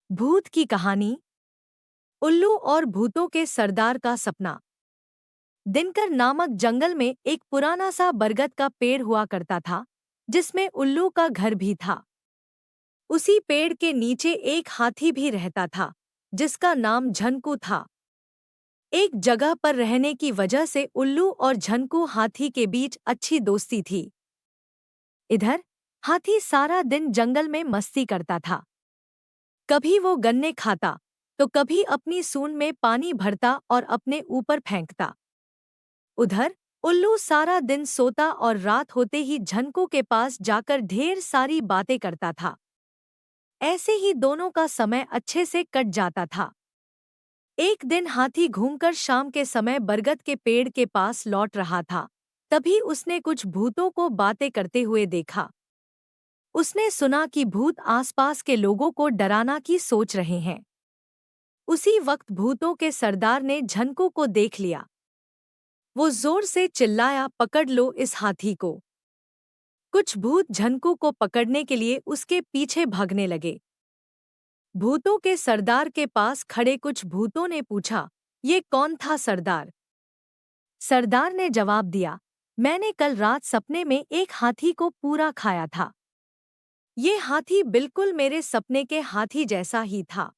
भूत की कहानी। उल्लू और भूतों के सरदार का सपना। दिनकर नामक जंगल में एक पुराना सा बरगद का पेड़ हुआ करता था, जिसमें उल्लू का घर भी था। उसी पेड़ के नीचे एक हाथी भी रहता था, जिसका नाम झनकू था। एक जगह पर रहने की वजह से उल्लू और झनकू हाथी के बीच अच्छी दोस्ती थी। इधर हाथी सारा दिन जंगल में मस्ती करता था। कभी वो गन्ने खाता, तो कभी अपनी सूंड में पानी भरता और अपने ऊपर फेंकता। उधर उल्लू सारा दिन सोता और रात होते ही झनकू के पास जाकर ढेर सारी बातें करता था। ऐसे ही दोनों का समय अच्छे से कट जाता था। एक दिन हाथी घूमकर शाम के समय बरगद के पेड़ के पास लौट रहा था। तभी उसने कुछ भूतों को बातें करते हुए देखा। उसने सुना कि भूत आसपास के लोगों को डराना की सोच रहे हैं। उसी वक्त भूतों के सरदार ने झनकू को देख लिया। वो जोर से चिल्लाया, पकड़ लो इस हाथी को। कुछ भूत झनकू को पकड़ने के लिए उसके पीछे भागने लगे। भूतों के सरदार के पास खड़े कुछ भूतों ने पूछा, ये कौन था सरदार? सरदार ने जवाब दिया, मैंने कल रात सपने में एक हाथी को पूरा खाया था। ये हाथी बिल्कुल मेरे सपने के हाथी जैसा ही था।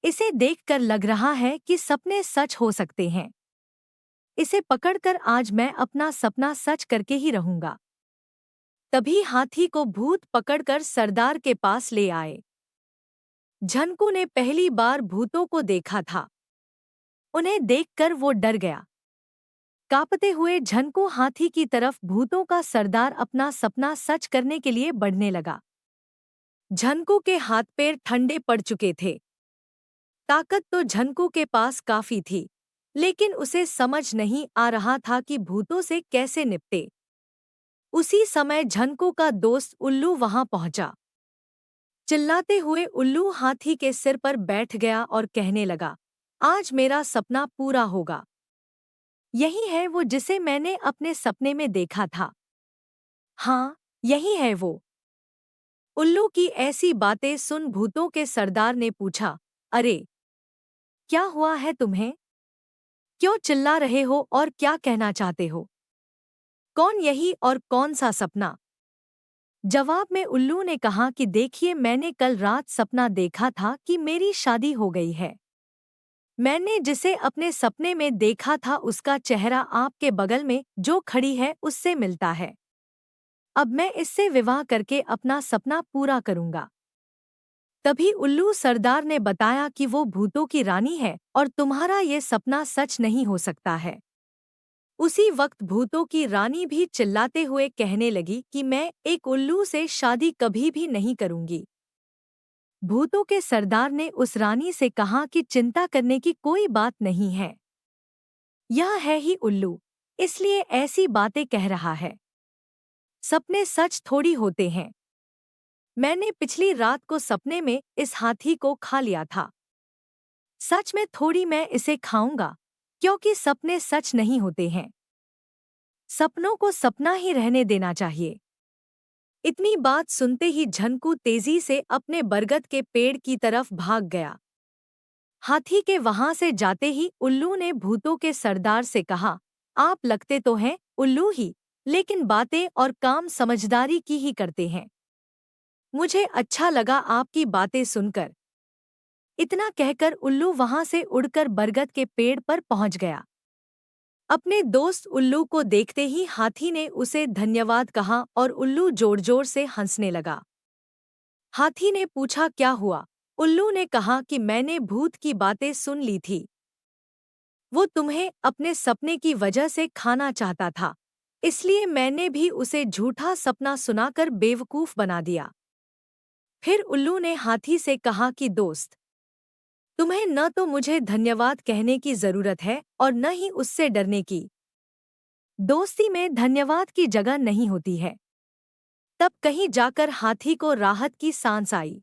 इसे देखकर लग रहा है कि सपने सच हो सकते हैं। इसे पकड़कर आज मैं अपना सपना सच करके ही रहूंगा। तभी हाथी को भूत पकड़कर सरदार के पास ले आए। झनकू ने पहली बार भूतों को देखा था। उन्हें देखकर वो डर गया। कांपते हुए झनकू हाथी की तरफ भूतों का सरदार अपना सपना सच करने के लिए बढ़ने लगा। झनकू के हाथ पैर ठंडे पड़ चुके थे। ताकत तो झनकू के पास काफी थी, लेकिन उसे समझ नहीं आ रहा था कि भूतों से कैसे निपटे। उसी समय झनकू का दोस्त उल्लू वहां पहुंचा। चिल्लाते हुए उल्लू हाथी के सिर पर बैठ गया और कहने लगा, आज मेरा सपना पूरा होगा। यही है वो जिसे मैंने अपने सपने में देखा था। हाँ, यही है वो। उल्लू की ऐसी बातें सुन भूतों के सरदार ने पूछा, अरे, क्या हुआ है तुम्हें? क्यों चिल्ला रहे हो और क्या कहना चाहते हो? कौन यही और कौन सा सपना? जवाब में उल्लू ने कहा कि देखिए, मैंने कल रात सपना देखा था कि मेरी शादी हो गई है। मैंने जिसे अपने सपने में देखा था उसका चेहरा आपके बगल में जो खड़ी है उससे मिलता है। अब मैं इससे विवाह करके अपना सपना पूरा करूंगा। तभी उल्लू सरदार ने बताया कि वो भूतों की रानी है और तुम्हारा ये सपना सच नहीं हो सकता है। उसी वक्त भूतों की रानी भी चिल्लाते हुए कहने लगी कि मैं एक उल्लू से शादी कभी भी नहीं करूंगी। भूतों के सरदार ने उस रानी से कहा कि चिंता करने की कोई बात नहीं है। यह है ही उल्लू, इसलिए ऐसी बातें कह रहा है। सपने सच थोड़ी होते हैं। मैंने पिछली रात को सपने में इस हाथी को खा लिया था। सच में थोड़ी मैं इसे खाऊंगा, क्योंकि सपने सच नहीं होते हैं। सपनों को सपना ही रहने देना चाहिए। इतनी बात सुनते ही झनकू तेजी से अपने बरगद के पेड़ की तरफ भाग गया। हाथी के वहां से जाते ही उल्लू ने भूतों के सरदार से कहा, आप लगते तो हैं उल्लू ही, लेकिन बातें और काम समझदारी की ही करते हैं। मुझे अच्छा लगा आपकी बातें सुनकर। इतना कहकर उल्लू वहां से उड़कर बरगद के पेड़ पर पहुंच गया। अपने दोस्त उल्लू को देखते ही हाथी ने उसे धन्यवाद कहा और उल्लू जोर जोर से हंसने लगा। हाथी ने पूछा, क्या हुआ? उल्लू ने कहा कि मैंने भूत की बातें सुन ली थी। वो तुम्हें अपने सपने की वजह से खाना चाहता था, इसलिए मैंने भी उसे झूठा सपना सुनाकर बेवकूफ बना दिया। फिर उल्लू ने हाथी से कहा कि दोस्त, तुम्हें न तो मुझे धन्यवाद कहने की जरूरत है और न ही उससे डरने की। दोस्ती में धन्यवाद की जगह नहीं होती है। तब कहीं जाकर हाथी को राहत की सांस आई।